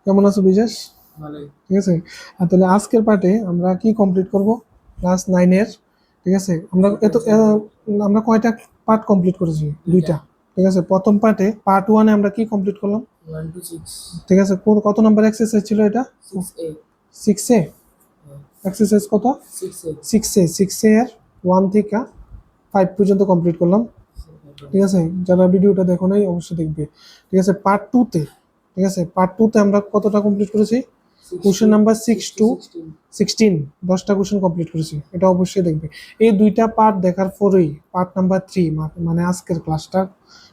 কেমন আছো বিশেষ? ভালোই। ঠিক আছে। আর তাহলে আজকের পার্টে আমরা কি কমপ্লিট করব? ক্লাস 9 এর। ঠিক আছে, আমরা এত সিকোয়েন্সিয়াল গ্রুপ আমরা কয়টা পার্ট কমপ্লিট করেছি? দুইটা। দুইটা। ঠিক আছে, প্রথম পার্টে পার্ট 1 এ আমরা কি কমপ্লিট করলাম? 1 to 6 ঠিক আছে, কত নাম্বার এক্সারসাইজ ছিল এটা? 6A 6 এ। এক্সারসাইজ কত? 6A 6 এ। 6 এর 1 থেকে 5 পর্যন্ত কমপ্লিট করলাম। ঠিক আছে, যারা ভিডিওটা দেখো নাই অবশ্যই দেখবে। ঠিক আছে, পার্ট 2 তে, ঠিক আছে, পার্ট 2 তে আমরা কতটা কমপ্লিট করেছি? 6 question to number 6 6 to to 16 16, 10টা কোশ্চেন কমপ্লিট করেছি, এটা অবশ্যই দেখবে। এই দুইটা পার্ট দেখার পরেই পার্ট নাম্বার 3 মানে আজকের ক্লাসটা,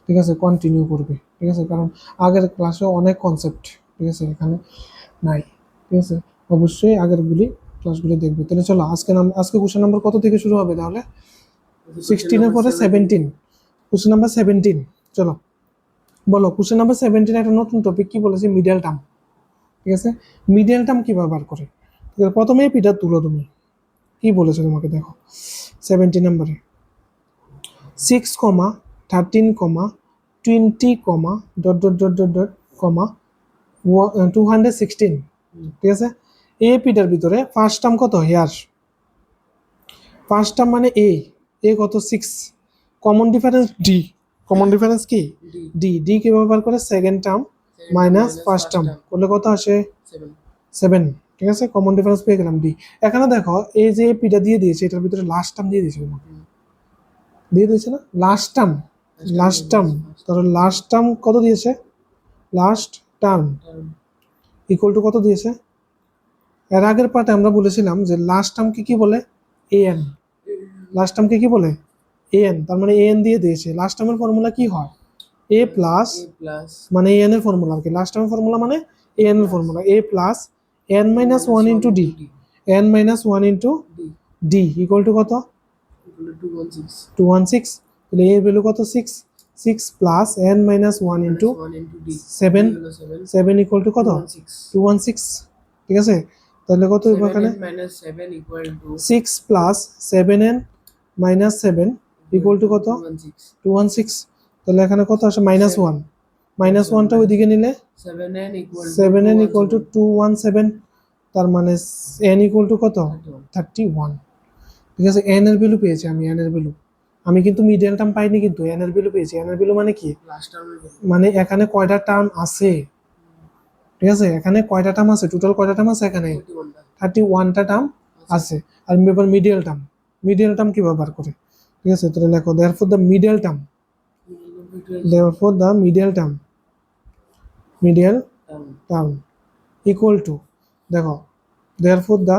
ঠিক আছে, কন্টিনিউ করবে। ঠিক আছে, কারণ আগের ক্লাসে অনেক কনসেপ্ট, ঠিক আছে, এখানে নাই। ঠিক আছে, অবশ্যই আগেরগুলি ক্লাসগুলি দেখবে। তাহলে চলো আজকে কোশ্চেন নাম্বার কত থেকে শুরু হবে তাহলে? কোশ্চেন 16 এর নাম্বার পরে 17 17। কোশ্চেন নাম্বার 17, চলো বলো। কোশ্চেন নাম্বার 17 একটা নতুন টপিক কি বলেছে? Middle term. ঠিক আছে, মিডল টার্ম কিভাবে বার করে? ঠিক আছে, প্রথমেই পিটার তুলো তুমি কি বলেছে তোমাকে, দেখো 17 নম্বরে 6, 13, 20, কমা 216। ঠিক আছে, এ পিটার ভিতরে ফার্স্ট টার্ম কত? হেয়ার। ফার্স্ট টার্ম মানে এ কত? 6। Common difference D. Common difference কি? D D. ডি কিভাবে বার করে? Second term 17 minus minus first first term term করলে কত আসে? 7 7। ঠিক আছে, কমন ডিফারেন্স পেয়ে গেলাম ডি। এখানে দেখো এই যে পিটা দিয়ে দিয়েছে, এটার ভিতরে লাস্ট টার্ম দিয়ে দিয়েছে তোমাকে, দিয়ে দিয়েছে না লাস্ট টার্ম? লাস্ট টার্ম, তাহলে লাস্ট টার্ম কত দিয়েছে? Last term term equal to কত দিয়েছে? এর আগের পার্টে আমরা বলেছিলাম যে লাস্ট টার্মকে কি বলে? A N. লাস্ট টার্মকে কি বলে? A N. তার মানে এ এন দিয়ে দিয়েছে। লাস্ট টার্মের ফর্মুলা কি হয়? এ প্লাস, এ প্লাস মানে এ এন এর ফর্মুলা আর কি। লাস্ট টার্মের ফর্মুলা মানে এ এন এর formula A plus N N minus minus one 1 into D. Into D N minus one into D D equal to কত? Equal to 216 216। তাহলে এর value কত? 6। 6 plus N minus N one minus into 1 into D D 7। হলো 7 7 equal to কত? 216 216। ঠিক আছে, তাহলে কত হইব এখানে? 7n minus 7 equal to 6 plus 7n minus 7 equal to কত? 216 216। তাহলে এখানে কত আসে? মাইনাস 1। মাইনাস minus 1 ওয়ানটা minus ওইদিকে নিলে 7n equal to 7n equal to 217 217। তার মানে n ইকুয়াল টু কত? 31 31। ঠিক আছে, n এর ভ্যালু পেয়েছি আমি, n এর ভ্যালু। আমি কিন্তু মিডল টার্ম পাইনি, কিন্তু n এর ভ্যালু পেয়েছি। n এর ভ্যালু মানে কি? last term মানে এখানে কয়টা টার্ম আছে? ঠিক আছে, এখানে কয়টা টার্ম আছে? টোটাল কয়টা টার্ম আছে এখানে? 31 টা 31টা টার্ম আছে। আর এবার মিডিয়াল টার্ম, মিডিয়াল টার্ম কি ব্যবহার করে? ঠিক আছে, তাহলে লেখো therefore the medial term, therefore the medial term, medial term term equal to, দেখো দেয়ারফর দ্য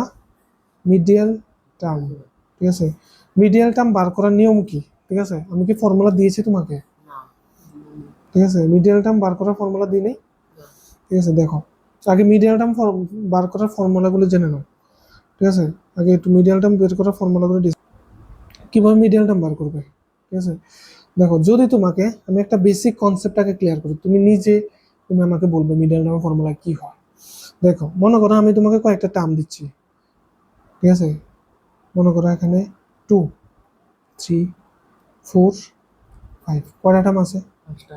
মিডিয়াল টার্ম। ঠিক আছে, মিডিয়াল টার্ম বার করার নিয়ম কি? ঠিক আছে, আমি কি ফর্মুলা দিয়েছি তোমাকে? না ঠিক আছে, মিডিয়াল টার্ম বার করার ফর্মুলা দিই নাই। না ঠিক আছে, দেখো আগে মিডিয়াল টার্ম বার করার ফর্মুলাগুলো জেনে নাও। ঠিক আছে, আগে একটু মিডিয়াল টার্ম বের করার ফর্মুলাগুলো কিভাবে মিডিয়াল টার্ম বার করবে। ঠিক আছে, দেখো যদি তোমাকে আমি একটা বেসিক কনসেপ্টটাকে ক্লিয়ার করি, তুমি নিজে তুমি আমাকে বলবে মিডিয়াল টার্মের ফর্মুলা কি হয়। দেখো মনে করো আমি তোমাকে কয়েকটা টার্ম দিচ্ছি। ঠিক আছে, মনে করো এখানে 2, 3, 4, 5 কয়টা টার্ম আছে? 5টা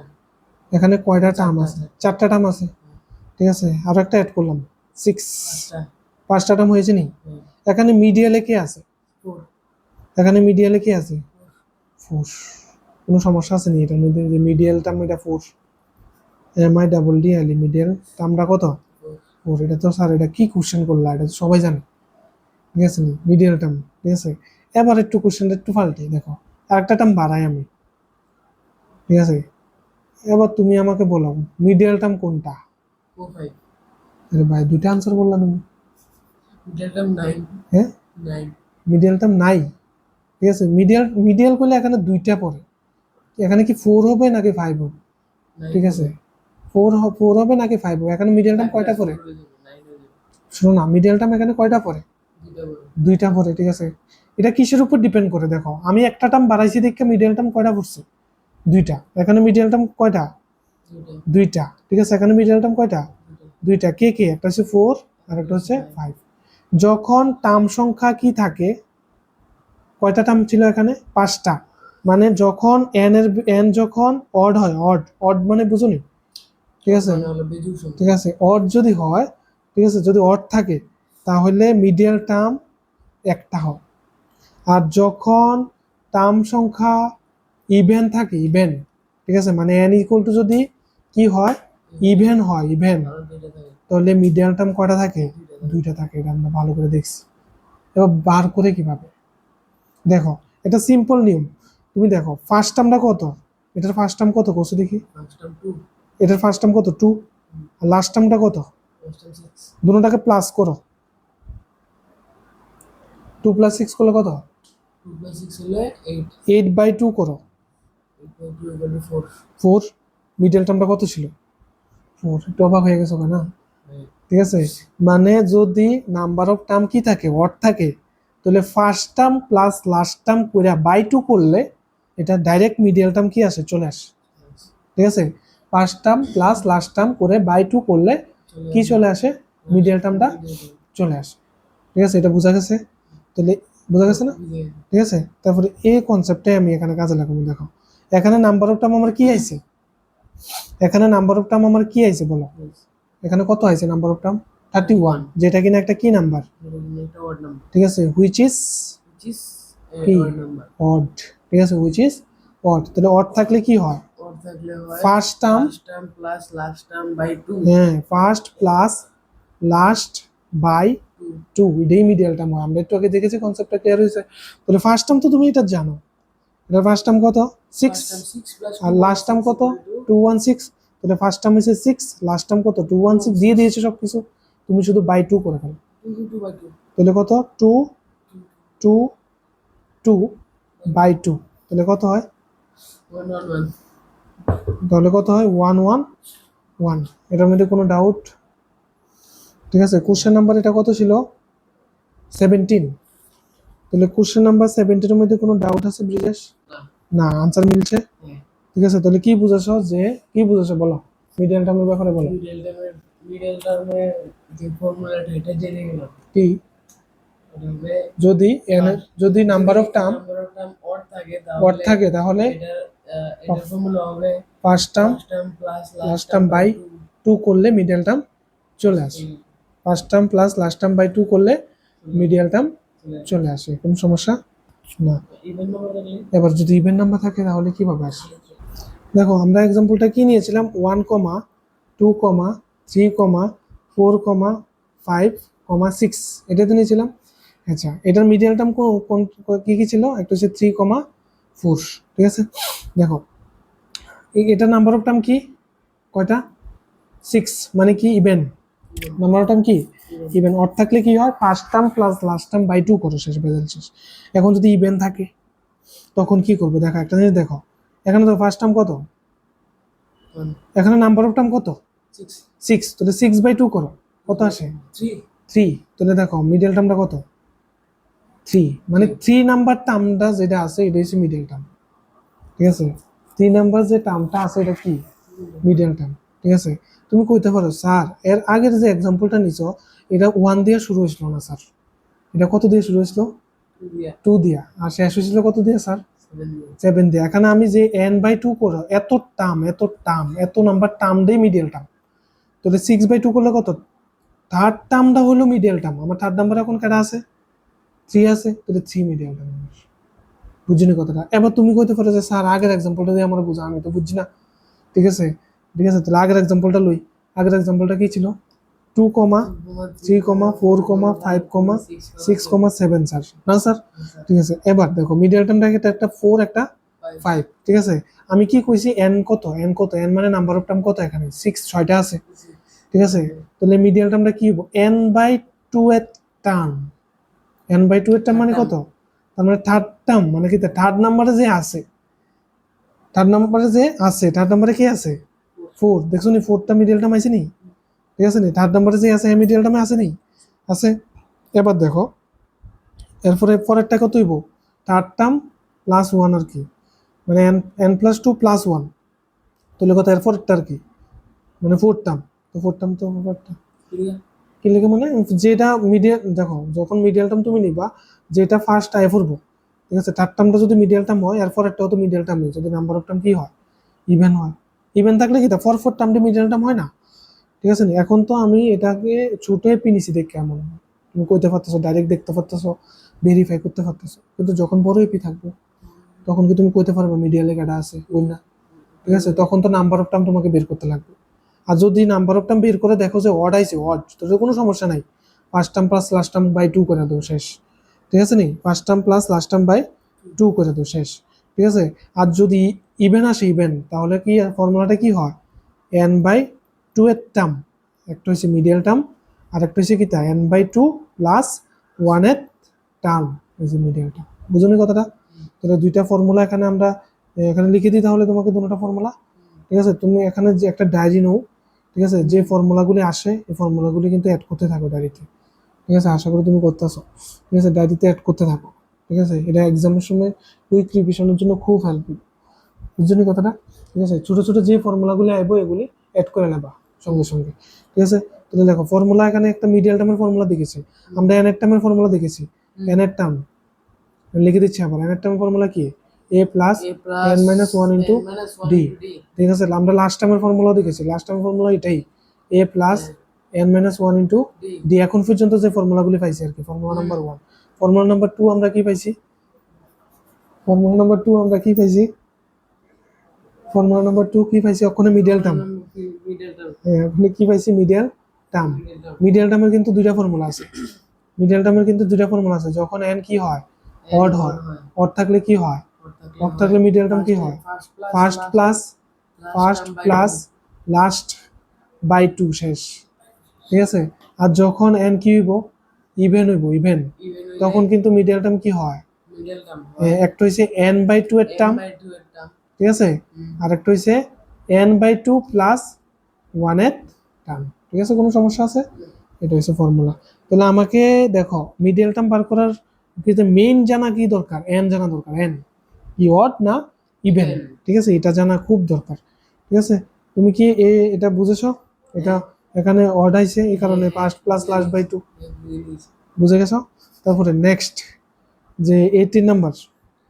এখানে কয়টা টার্ম 4টা আছে? 4টা টার্ম আছে। ঠিক আছে, আরো একটা অ্যাড করলাম 6। 5টা 5টা টার্ম হয়েছে নি? এখানে মিডিয়ালে কে আছে? 4 এখানে মিডিয়ালে কে আছে? 4। কোনো সমস্যা আছে নি এটার মধ্যে? যে মিডিয়াল টার্ম এটা 4, M I double D L medial টার্মটা কত? 4। এটা তো স্যার এটা কি কোশ্চেন করলা, এটা তো সবাই জানে। ঠিক আছে, মিডিয়াল টার্ম। ঠিক আছে, এবার একটু কোশ্চেনটা একটু পাল্টাই, দেখো আরেকটা টার্ম বাড়াই আমি। ঠিক আছে, এবার তুমি আমাকে বলো মিডিয়াল টার্ম কোনটা? 4 5 আরে ভাই দুইটা আনসার বললা তুমি। middle term 9 হ্যাঁ, 9 মিডিয়াল টার্ম নাই। ঠিক আছে, মিডিয়াল মিডিয়াল করলে এখানে দুইটা পড়ে, এখানে কি 4 হবে নাকি 5 হবে? 9 ঠিক আছে, 4 হবে নাকি 5 হবে? এখানে মিডিয়াল টার্ম কয়টা পড়ে? 9 হয়ে যাবে শোনো না, মিডিয়াল টার্ম এখানে কয়টা পড়ে? দুইটা বড় দুইটা পড়ে। ঠিক আছে, এটা কিসের উপর ডিপেন্ড করে? দেখো আমি একটা টার্ম বাড়াইছি দেখে মিডিয়াল টার্ম কয়টা পড়ছে? দুইটা। এখানে মিডিয়াল টার্ম কয়টা? দুইটা দুইটা। ঠিক আছে, এখানে মিডিয়াল টার্ম কয়টা? দুইটা দুইটা। কে কে? একটা হচ্ছে 4 আর একটা হচ্ছে 5। যখন টার্ম সংখ্যা কি থাকে, কয়টা টার্ম ছিল এখানে? 5টা। মানে যখন এন যখন অড হয়, অড অড মানে বুঝুনি, ঠিক আছে, মানে হলো বেজোড় সংখ্যা। ঠিক আছে। অড যদি হয়, ঠিক আছে, যদি অড থাকে তাহলে মিডিয়াল টার্ম একটা হয়। আর যখন টার্ম সংখ্যা ইভেন থাকে, ইভেন, ঠিক আছে, মানে n ইকুয়াল টু যদি কি হয়, ইভেন হয়, ইভেন, আর দুইটা থাকে, তাহলে মিডিয়াল টার্ম কয়টা থাকে, দুইটা থাকে। দুইটা থাকে। এটা আমরা ভালো করে দেখছি। এবার বার করে কিভাবে, দেখো, এটা সিম্পল নিয়ম। তুমি দেখো ফার্স্ট টার্মটা কত, এটার ফার্স্ট টার্ম কত করছো দেখি, ফার্স্ট টার্ম 2, এটার ফার্স্ট টার্ম কত 2, আর লাস্ট টার্মটা কত, ফার্স্ট টার্ম 6, দুটোটাকে প্লাস করো, 2 + 6 করলে কত, 2 + 6 হলে 8, 8/2 করো, 8/2 = 4। 4। মিডল টার্মটা কত ছিল, 4। একটু অবাক হয়ে গেছো না, ঠিক আছে। মানে যদি নাম্বার অফ টার্ম কি থাকে, অড থাকে, তাহলে first term plus last term করে বাই 2 করলে এটা ডাইরেক্ট মিডিয়াল টার্ম কি আসে, চলে আসে, ঠিক আছে। First term plus last term করে বাই 2 করলে কি চলে আসে, মিডিয়াল টার্মটা চলে আসে, ঠিক আছে। এটা বোঝা গেছে, তাহলে বোঝা গেছে না, ঠিক আছে। তারপরে এই কনসেপ্টটাই আমি এখানে কাজে লাগাবো। দেখো এখানে নাম্বার অফ টার্ম আমার কি আইছে, এখানে নাম্বার অফ টার্ম আমার কি আইছে বলো, এখানে কত আইছে নাম্বার অফ টার্ম, 31, যেটা কিনা একটা কি নাম্বার, একটা odd number, ঠিক আছে, which is which is a কি, odd number. অড, ঠিক আছে, হুইচ ইজ অড। তাহলে অড থাকলে কি হয়, Odd থাকলে হয় first term, first term plus last term by 2, হ্যাঁ, ফার্স্ট প্লাস লাস্ট বাই 2, এটাই মিডিয়াল টার্ম হয়। আমরা একটু আগে দেখেছি, কনসেপ্টটা ক্লিয়ার হয়েছে। তাহলে ফার্স্ট টার্ম তো তুমি এটা জানো, এটা ফার্স্ট টার্ম কত 6, first term 6 plus আর 2 লাস্ট টার্ম কত, 2, 216। তাহলে ফার্স্ট টার্ম হচ্ছে 6, লাস্ট টার্ম কত 216, দিয়ে দিয়েছে সব কিছু, তুমি শুধু বাই 2 করে ফেলো। 2 by 2, তাহলে কত, 2 2 2 বাই 2, তাহলে কত হয়, 1 1 1, তাহলে কত হয় 1 1 1। এটার মধ্যে কোনো ডাউট, ঠিক আছে। কোশ্চেন নাম্বার এটা কত ছিল, 17। তাহলে কোশ্চেন নাম্বার 17 এর মধ্যে কোনো ডাউট আছে ব্রিজেশ, না, না, আনসার মিলছে, হ্যাঁ। ঠিক আছে। তাহলে কি বুঝাছো, যে কি বুঝাছো বলো, মিডিয়াল টার্মের ব্যাপারে বলো, মিডল টার্মের যে ফর্মুলাটা এটা জেনে গেলাম, কি, এটা হবে যদি যদি number of term number of term odd থাকে অড থাকে তাহলে এটার ফর্মুলা হবে first term first term plus last last term term by by 2 করলে মিডিয়াল টার্ম চলে আসে, first term plus last term by 2 করলে মিডিয়াল টার্ম চলে আসে, কোনো সমস্যা না। ইভেন নাম্বার থাকলে এবার যদি ইভেন নাম্বার থাকে তাহলে কিভাবে আসে, দেখো আমরা এক্সাম্পলটা কি নিয়েছিলাম, 1, 2, 3, 4, 5, 6, এটাতে নিয়েছিলাম। আচ্ছা, এটার মিডিয়াল টার্ম কোন কি কি ছিল, একটা হচ্ছে 3, 4, ঠিক আছে। দেখো এটার নাম্বার অফ টার্ম কি, কয়টা, 6, মানে কি ইভেন, নাম্বার অফ টার্ম কি ইভেন। অড থাকলে কি হয়, first term plus last term by 2 করো, শেষ বেজাল শেষ। এখন যদি ইভেন থাকে তখন কি করবে, দেখো একটা জিনিস দেখো, এখানে তো ফার্স্ট টার্ম কত, 1 এখানে নাম্বার অফ টার্ম কত, 6 6, তাহলে 6/2 করো, কত আসে, 3 3। তাহলে দেখো মিডল টার্মটা কত, 3, মানে 3 নাম্বার টার্মটা যেটা আছে এটা হচ্ছে মিডল টার্ম, ঠিক আছে। 3 নাম্বার যে টার্মটা আছে এটা কি, মিডল টার্ম, ঠিক আছে। তুমি কইতে পারো স্যার এর আগের যে এক্সাম্পলটা নিছো এটা 1 দিয়ে শুরু হয়েছিল না স্যার, এটা কত দিয়ে শুরু হয়েছিল, 2 দিয়া 2 দিয়া, আর শেষ হয়েছিল কত দিয়ে স্যার, 7 দিয়া 7 দিয়ে। এখানে আমি যে n/2 করো, এত নাম্বার টার্ম দিয়ে মিডল টার্ম, তাহলে 6/2 করলে কত, থার্ড টার্মটা হলো মিডল টার্ম। আমার থার্ড নাম্বার এখন কারা আছে, 3 আছে, তাহলে 3 মিডল টার্ম। বুঝিনি কথাটা। এবার তুমি কইতে পারো যে স্যার আগের এক্সাম্পলটা দিয়ে আমার বুঝা, আমি তো বুঝছি না, ঠিক আছে, ঠিক আছে। তাহলে আগের এক্সাম্পলটা লই, আগের এক্সাম্পলটা কি ছিল, 2, 3, 4, 5, 6, 7 স্যার, না স্যার, ঠিক আছে। এবার দেখো মিডল টার্মটা একটা 4 একটা 5, ঠিক আছে। আমি কি কইছি, n কত, n মানে নাম্বার অফ টার্ম কত, এখানে 6, 6টা আছে, ঠিক আছে। তাহলে মিডিয়াল টার্মটা কি হবে, n/2 এর টার্ম, n/2 এর টার্ম মানে কত, তার মানে থার্ড টার্ম, মানে কি থার্ড নাম্বারে যে আছে, থার্ড নাম্বারে কি আছে 4, দেখছো নি 4টা মিডিয়াল টার্ম আছে নি, ঠিক আছে নি, থার্ড নাম্বারে যে আছে মিডিয়াল টার্মে আছে নি, আছে। এবার দেখো এরপরে পরেরটা কত হইব, থার্ড টার্ম প্লাস 1 আর কি, মানে n+2 প্লাস 1, তাহলে কত এরপরেরটা আর কি, মানে 4 টার্ম, তো 4 টার্ম তো ব্যাপারটা কি লিখে, মানে যেটা মিডিয়াল, দেখো যখন মিডিয়াল টার্ম তুমি নিবা যেটা ফার্স্ট আই পড়বো, ঠিক আছে, থার্ড টার্মটা যদি মিডিয়াল টার্ম হয় এরপর একটা তো মিডিয়াল টার্ম নেই, যদি নাম্বার অফ টার্ম কি হয়, ইভেন হয়, ইভেন থাকলে কি তা ফর ফোর টার্মটি মিডিয়াল টার্ম হয় না, ঠিক আছে নি? এখন তো আমি এটাকে ছুটে পিনিছি দেখ কেমন, তুমি কইতে পারতেছো, ডাইরেক্ট দেখতে পারতেছো, ভেরিফাই করতে পারতেছো, কিন্তু যখন বড় এপি থাকবে তখন কি তুমি কইতে পারবে মিডিয়ালে কাটা আছে ওই না, ঠিক আছে? তখন তো নাম্বার অফ টার্ম তোমাকে বের করতে লাগবে। আর যদি নাম্বার অফ টার্ম বের করে দেখো যে অড আইছে, অড, তাহলে কোনো সমস্যা নাই, first term plus last term by 2 করে দাও, শেষ, ঠিক আছে নি? First term plus last term by 2 করে দাও, শেষ, ঠিক আছে? আর যদি ইভেন আসে, ইভেন, তাহলে কি ফর্মুলাটা কি হয়, এন বাই 2 এর টার্ম, একটা হচ্ছে মিডিয়াল টার্ম, আর একটা হচ্ছে কি তা এন বাই 2 প্লাস 1 এর টার্ম, এই যে মিডিয়াল টার্ম। বুঝুনি কথাটা? তাহলে দুইটা ফর্মুলা এখানে আমরা এখানে লিখে দিই তাহলে তোমাকে দুটো ফর্মুলা, ঠিক আছে? তুমি এখানে যে একটা ডায়েরি নাও, ঠিক আছে? যে ফর্মুলাগুলি আসে এই ফর্মুলাগুলি কিন্তু অ্যাড করতে থাকো ডায়েরিতে, ঠিক আছে? আশা করি তুমি করতেছো, ঠিক আছে? ডায়েরিতে অ্যাড করতে থাকো, ঠিক আছে? এটা এক্সামের সময় কুইক রিভিশনের জন্য খুব হেল্পফুল। বুঝলি কথাটা? ঠিক আছে? ছোট ছোট যে ফর্মুলাগুলি আইবো এগুলি অ্যাড করে নেবা সঙ্গে সঙ্গে, ঠিক আছে? তাহলে দেখো ফর্মুলা এখানে একটা মিডিয়াল টার্মের ফর্মুলা দেখেছি আমরা, এন এর টার্মের ফর্মুলা দেখেছি, এন এর টার্ম লিখে দিচ্ছি আবার, এন এর টার্মের ফর্মুলা কি, A plus N minus one into D, ঠিক আছে? আমরা লাস্ট টার্মের ফর্মুলা দেখেছি, লাস্ট টার্মের ফর্মুলা এটাই, A plus N minus one into D. এখন পর্যন্ত যে ফর্মুলাগুলি পাইছি আর কি, ফর্মুলা নাম্বার 1। ফর্মুলা নাম্বার 2 আমরা কি পাইছি, ফর্মুলা নাম্বার 2 আমরা কি পাইছি, ফর্মুলা নাম্বার 2 কি পাইছি, ওখানে মিডিয়াল টার্ম, ওখানে কি পাইছি, মিডিয়াল টার্ম। মিডিয়াল টার্মের কিন্তু দুইটা ফর্মুলা আছে, মিডিয়াল টার্মের কিন্তু দুইটা ফর্মুলা আছে, যখন এন কি হয়, অড হয়, অড থাকলে কি হয়, অড থাকলে মিডিয়াল টার্ম কি হয়, ফার্স্ট প্লাস লাস্ট বাই 2, শেষ, ঠিক আছে? আর যখন এন কি হইব, ইভেন হইব, ইভেন, তখন কিন্তু মিডিয়াল টার্ম কি হয়, একটা হইছে এন বাই 2 এর টার্ম, ঠিক আছে? আর একটা হইছে এন বাই 2 প্লাস 1 এর টার্ম, ঠিক আছে? কোনো সমস্যা আছে? এটা হচ্ছে ফর্মুলা। তাহলে আমাকে দেখো মিডিয়াল টার্ম বার করার ক্ষেত্রে মেইন জানা কি দরকার, এন জানা দরকার, এন কি অড না ইভেন, ঠিক আছে? এটা জানা খুব দরকার, ঠিক আছে? তুমি কি এটা বুঝেছো? এটা এখানে অড আইছে এই কারণে ফার্স্ট প্লাস লাস্ট বাই 2, বুঝে গেছো? তারপরে নেক্সট যে 18 নাম্বার,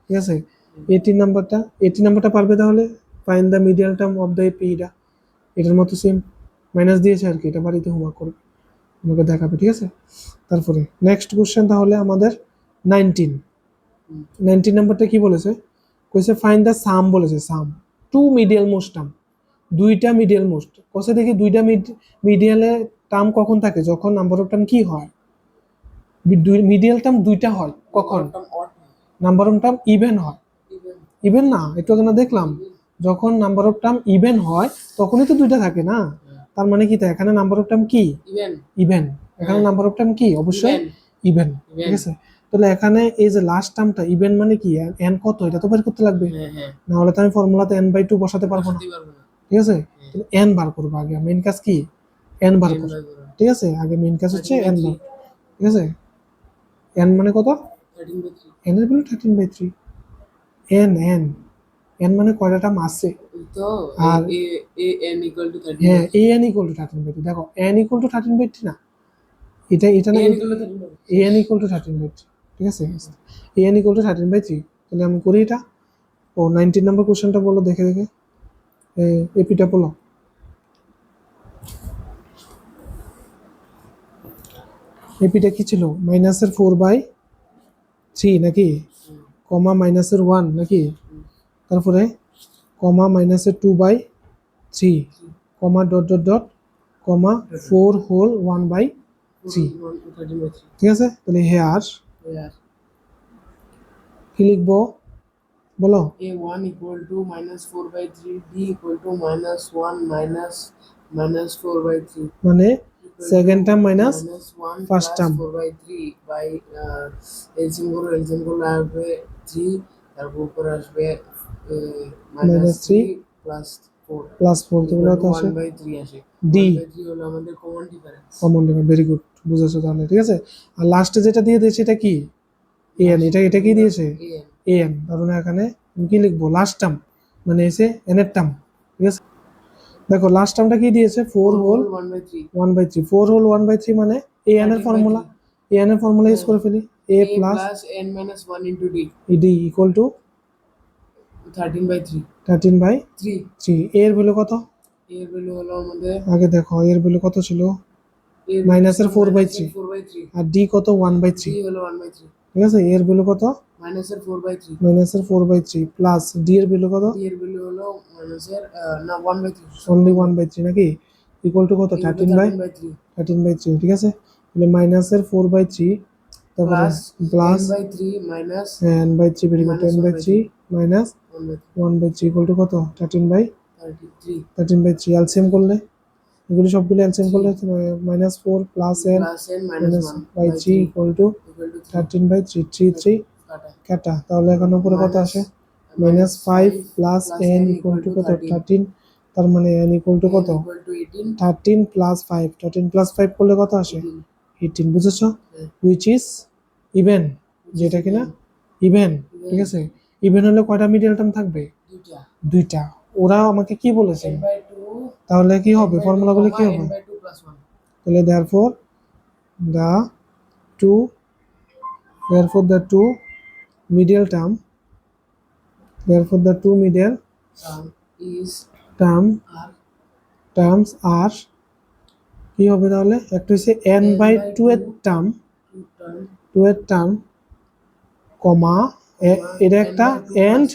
ঠিক আছে? 18 নাম্বারটা পারবে তাহলে, find the medial term of the AP, এটার মতো সেম মাইনাস দিয়েছে আর কি, এটা বাড়িতে হোমওয়ার্ক করবে, আমাকে দেখাবে, ঠিক আছে? তারপরে নেক্সট কোশ্চেন তাহলে আমাদের 19 নাম্বারটা কি বলেছে, কইছে ফাইন্ড দ্য সাম বলেছে, সাম টু মিডিয়াল মোস্ট টার্ম, দুইটা মিডিয়াল মোস্ট, কসে দেখি দুইটা মিডিয়ালে টার্ম কখন থাকে, যখন নাম্বার অফ টার্ম কি হয়, মিডিয়াল টার্ম দুইটা হয় কখন, নাম্বার অফ টার্ম ইভেন হয়, ইভেন না, একটু আগে না দেখলাম, যখন নাম্বার অফ টার্ম ইভেন হয় তখনই তো দুইটা থাকে না, তার মানে কি, এখানে নাম্বার অফ টার্ম কি, ইভেন, এখানে নাম্বার অফ টার্ম কি, অবশ্যই ইভেন, ঠিক আছে? তাহলে এখানে এই যে লাস্ট টার্মটা ইভেন মানে কি, এন কত, এটা তো বের করতে লাগবে, না হলে তো আমি ফর্মুলাতে এন বাই 2 বসাতে পারবো না, ঠিক আছে? এন বার করবো আগে, মেইন কাজ কি, এন বার করবো, ঠিক আছে? আগে মেইন কাজ হচ্ছে এন বার, ঠিক আছে? এন মানে কত, এন এর ভ্যালু 13/3, এন এন এন মানে কয়টা টার্ম আছে, আর হ্যাঁ এ এন ইকুয়াল টু 13/3, দেখো এন ইকুয়াল টু 13/3 না, এটা না, এ এন ইকুয়াল টু 13/3, ঠিক আছে? এ এন ইকুয়াল টু 13/3, তাহলে আমি করি এটা। ও 19 নাম্বার কোশ্চেনটা বলো দেখে দেখে, এপিটা বলো, এপিটা কি ছিল, মাইনাসের 4/3 নাকি, কমা মাইনাসের 1 নাকি, তারপরে কমা মাইনাসের 2/3, কমা ডট ডট ডট, কমা 4 হোল 1/3, ঠিক আছে? তাহলে হেয়ার কি লিখবো বলো, a1 equal to minus 4/3, b equal to minus 1 minus 4/3, মানে second term minus minus 1 first plus term, 4/3 by LCM করলে আসবে 3, তারপর উপরে আসবে minus 3 plus 4 প্লাস 4, যেগুলো তো আসে 1/3 আসে, ডি, 1/3 হলো আমাদের common difference, common difference, very good, বুঝেছো তাহলে, ঠিক আছে? আর লাস্টে যেটা দিয়ে দিয়েছে এটা কি, এন, এটা কি দিয়েছে, এন, কারণ এখানে আমি কি লিখবো, লাস্ট টার্ম মানে এসে এন এর টার্ম, ঠিক আছে? দেখো লাস্ট টার্মটা কি দিয়েছে, 4 হোল 1/3, 4 হোল 1/3 মানে এ এন এর ফর্মুলা, এ এন এর ফর্মুলা ইউজ করে ফেলি, A plus n minus 1 into d, D equal to 13/3 13/3 এর ভ্যালু কত এর ভ্যালু হলো আমাদের আগে দেখো এর ভ্যালু কত ছিল মাইনাসের 4/3 4/3 আর ডি কত 1/3 ডি হলো 1/3 ঠিক আছে এর ভ্যালু কত মাইনাসের 4/3 মাইনাসের 4/3 প্লাস ডি এর ভ্যালু কত ডি এর ভ্যালু হলো মাইনাসের না 1/3 অনলি 1/3 নাকি ইকুয়াল টু কত 13/3 13/3 ঠিক আছে তাহলে মাইনাসের 4/3 তারপরে plus n/3 minus n/3 very good minus 10/3 minus 1/3 equal to কত 13/33 13/3 এলসিএম করলে এগুলি সবগুলো এলসিএম করলে minus 4 plus n plus n minus minus 1 by 3 equal to 13/3 3 কাটা কাটা তাহলে এখন উপরে কত আসে minus 5 plus n equal to কত 13 তার মানে n ইকুয়াল টু কত equal to 18 13 প্লাস 5 13 প্লাস 5 করলে কত আসে 18 বুঝেছো হুইচ ইজ ইভেন যেটা কিনা ইভেন ঠিক আছে ইভেন হলে কয়টা মিডল টার্ম থাকবে দুইটা দুইটা ওরা আমাকে কি বলেছে n/2 তাহলে কি হবে ফর্মুলাগুলো কি হবে n/2 plus 1 তাহলে the two therefore the two middle term therefore the two middle is term r terms are কি হবে তাহলে একটা হচ্ছে n/2 এর টার্ম two term 2 এর টার্ম কমা এটা একটা এন্ড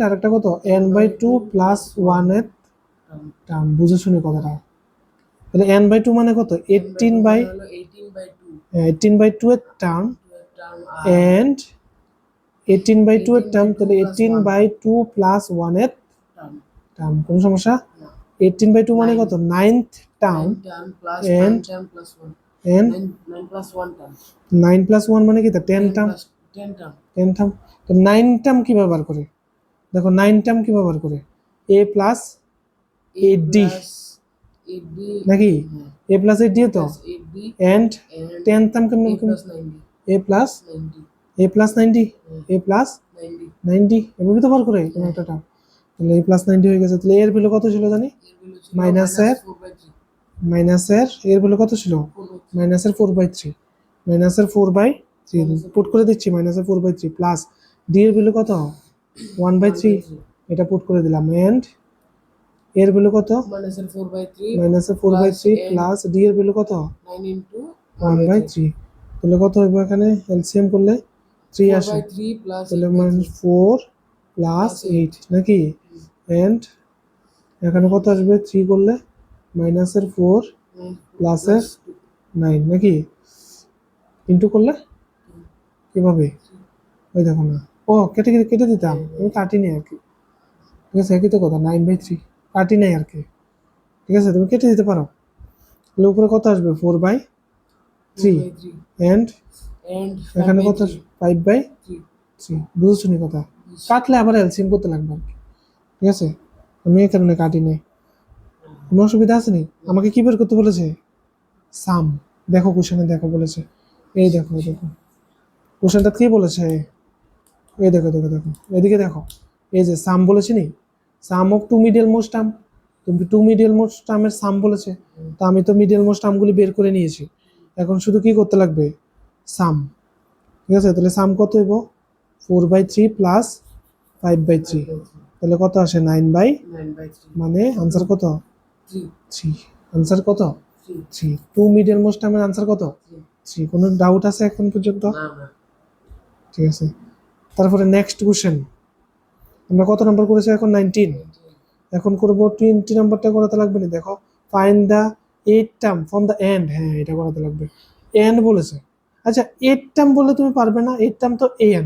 আর একটা কত n/2 প্লাস 1 এর টার্ম বুঝে শুনে কথাটা তাহলে n/2 মানে কত 18/2 এর টার্ম এন্ড 18/2 এর টার্ম তাহলে 18/2 প্লাস 1 এর টার্ম কোন সমস্যা 18/2 মানে কত 9th term plus and 9 term plus 1 and 9 plus 1 term 9 plus 1 মানে কি তা 10 টার্ম plus 10 term 10 টার্ম তো 9 টার্ম কি ব্যবহার করে দেখো 9 টার্ম কি ব্যবহার করে a plus 8d plus 8d নাকি a প্লাস 8d তো 8d and 10 টার্ম কেমন a plus 90 a plus 90 a plus 90 a plus 90 90 এভাবে তো বার করে কোন একটা টার্ম তাহলে a প্লাস 90 হয়ে গেছে তাহলে এর ভ্যালু কত ছিল জানি মাইনাসের মাইনাসের এর ভ্যালু কত ছিল মাইনাসের 4/3 মাইনাসের 4/3 পুট করে দিচ্ছি মাইনাসের 4/3 প্লাস ডি এর ভ্যালু কত 1/3 এটা পুট করে দিলাম এন্ড এর ভ্যালু কত মাইনাসের 4/3 মাইনাসের 4/3 প্লাস ডি এর ভ্যালু কত 9 into 1/3 তাহলে কত হবে এখানে এলসিএম করলে 3 আসে 4/3 plus তাহলে মাইনাস 4 প্লাস 8 নাকি এন্ড এখানে কত আসবে 3 করলে মাইনাসের 4 প্লাসের 9 নাকি ইন্টু করলে কিভাবে ওই দেখো না ও কেটে কেটে কেটে দিতাম আমি কাটি নাই আর কি ঠিক আছে একই তো কথা 9/3 কাটি নাই আর কি ঠিক আছে তুমি কেটে দিতে পারো তাহলে উপরে কত আসবে 4/3 এন্ড and এখানে কত 5/3 3 বুঝছো নি কথা কাটলে আবার এলসিএম করতে লাগবে আর কি ঠিক আছে আমি এই কারণে কাটি নাই কোনো অসুবিধা আছে নি আমাকে কি বের করতে বলেছে সাম দেখো কোশ্চেনে দেখো বলেছে এই দেখো দেখো কোশ্চেনটা কি বলেছে এই দেখো দেখো দেখো এদিকে দেখো এই যে সাম বলেছে নি sum of two middle most term তুমি টু মিডল মোস্ট টার্মের সাম বলেছে তো আমি তো মিডল মোস্ট টার্মগুলি বের করে নিয়েছি এখন শুধু কি করতে লাগবে সাম ঠিক আছে তাহলে সাম কত হইব 4/3 প্লাস 5/3 তাহলে কত আসে 9/, মানে আনসার কত 3 আনসার কত 3 টু মিডল মোস্ট টার্মের আনসার কত 3 কোনো ডাউট আছে এখন পর্যন্ত ঠিক আছে তারপরে নেক্সট কোশ্চেন আমরা কত নাম্বার করেছি এখন 19 এখন করব 20 নাম্বারটা করাতে লাগবে না দেখো find the 8 term from the end হ্যাঁ এটা করাতে লাগবে এন্ড বলেছে আচ্ছা 8 টার্ম বললে তুমি পারবে না 8 টার্ম তো an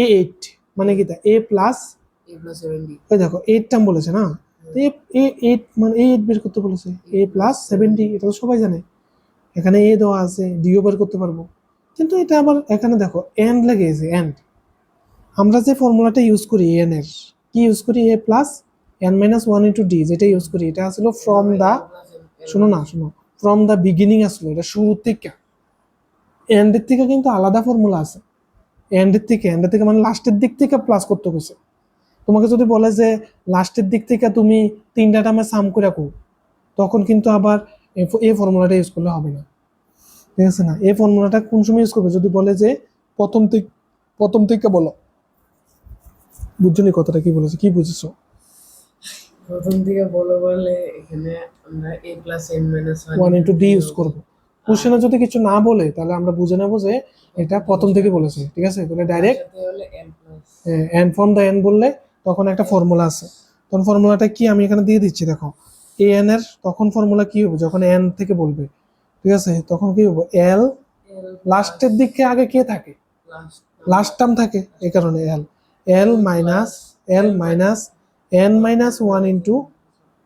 a8 মানে কি তা a প্লাস a plus 70 ওই দেখো 8 টার্ম বলেছে না a8 মানে a8 বের করতে বলেছে a প্লাস 70 এটা তো সবাই জানে এখানে a দেওয়া আছে ডিও বের করতে পারবো কিন্তু এটা আবার এখানে দেখো এন্ড লেগেছে এন্ড আমরা যে ফর্মুলাটা ইউজ করি এন এর কি ইউজ করি a plus n minus 1 into D যেটা ইউজ করি এটা আসলে ফ্রম দা শোনো না শোনো ফ্রম দা বিগিনিং আসলো এটা শুরু থেকে এন্ডের থেকে কিন্তু আলাদা ফর্মুলা আছে এন্ডের থেকে মানে লাস্টের দিক থেকে প্লাস করতে হয়েছে তোমাকে যদি বলে যে লাস্টের দিক থেকে তুমি 3টা টার্মে সাম করে রাখো তখন কিন্তু আবার এই ফর্মুলাটা ইউজ করলে হবে না ঠিক আছে না এই ফর্মুলাটা কোন সময় ইউজ করবে যদি বলে যে প্রথম থেকে বলো বুঝছো নি কথাটা কি বলেছে, কি বুঝেছো? প্রথম থেকে বলে এখানে আমরা a plus n minus 1 into D use করবো। কোশ্চেনে যদি কিছু না বলে তাহলে আমরা বুঝে নেবো যে এটা প্রথম থেকে বলেছে, ঠিক আছে? তাহলে ডাইরেক্ট সাথে হলে n plus N from the N বললে তখন একটা ফর্মুলা আছে, তখন ফর্মুলাটা কি আমি এখানে দিয়ে দিচ্ছি দেখো। এ এন এর তখন ফর্মুলা কি হবে যখন এন থেকে বলবে, ঠিক আছে? তখন কি হবে, এল লাস্টের দিকে আগে কে থাকে, লাস্ট টার্ম থাকে, এই কারণে L L minus N minus one into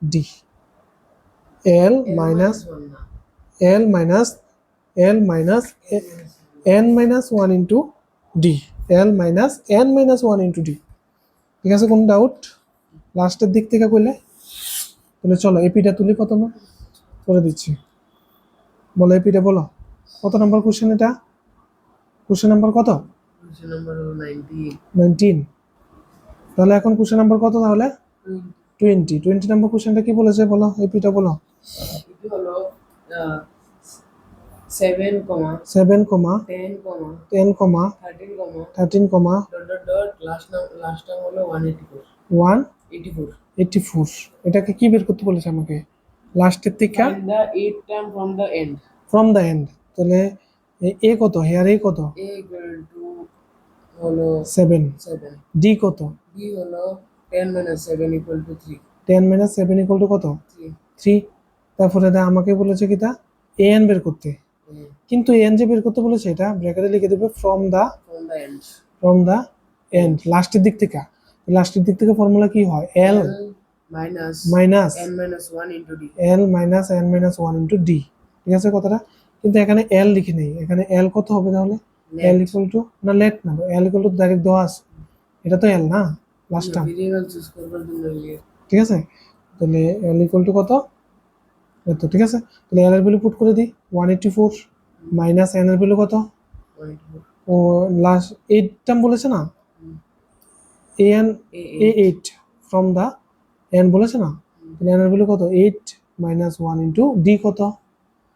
D, L minus L minus L minus N minus one into D, L minus N minus one into D. ঠিক আছে, কোনো ডাউট লাস্টের দিক থেকে করলে? তাহলে চলো এপিটা তুলি প্রথমে, করে দিচ্ছি। বলো এপিটা বলো, কত নম্বর কোশ্চেন এটা? কোশ্চেন নাম্বার কত? Question number 19। তাহলে এখন কোশ্চেন নাম্বার কত তাহলে? 20 নম্বর কোশ্চেনটা কি বলেছে বলো, এপিটা বলো। এটি হলো 7, 7, 10, 10, 13, ডট লাস্ট টার্ম হলো 184 184। এটাকে কি বের করতে বলেছে আমাকে? লাস্টের থেকে find the 8th term from the end. From the end. তাহলে এ কত, হেয়ার এ কত? a equal to হলো 7, 7, ডি কত? b হলো 10 minus 7 equal to 3, 10 minus 7 equal to কত? 3। তারপরে আমাকে বলেছে কি তা এ এন বের করতে, কিন্তু এন যে বের করতে বলেছে এটা ব্র্যাকেটে লিখে দেবে from the from the end. লাস্টের দিক থেকে। লাস্টের দিক থেকে ফর্মুলা কি হয়, L minus minus n minus 1 into d. L minus N minus one into D. ঠিক আছে কথাটা? কিন্তু এখানে এল লিখে নেই, এখানে এল কত হবে তাহলে? এল ইকুয়াল টু না লেট না, এল ইকুয়াল টু ডাইরেক্ট দেওয়া আছে, এটা তো এল না লাস্ট টার্ম, ভেরিয়েবল চুজ করবার জন্য লিখে ঠিক আছে? তাহলে এল ইকুয়াল টু কত, এত, ঠিক আছে? তাহলে এল এর ভ্যালু পুট করে দিই 184 মাইনাস এন এর ভ্যালু কত? 184 ও লাস্ট 8 টার্ম বলেছে না, a n a 8 from the end বলেছে না, তাহলে এন এর ভ্যালু কত? 8 মাইনাস 1 ইন্টু ডি কত?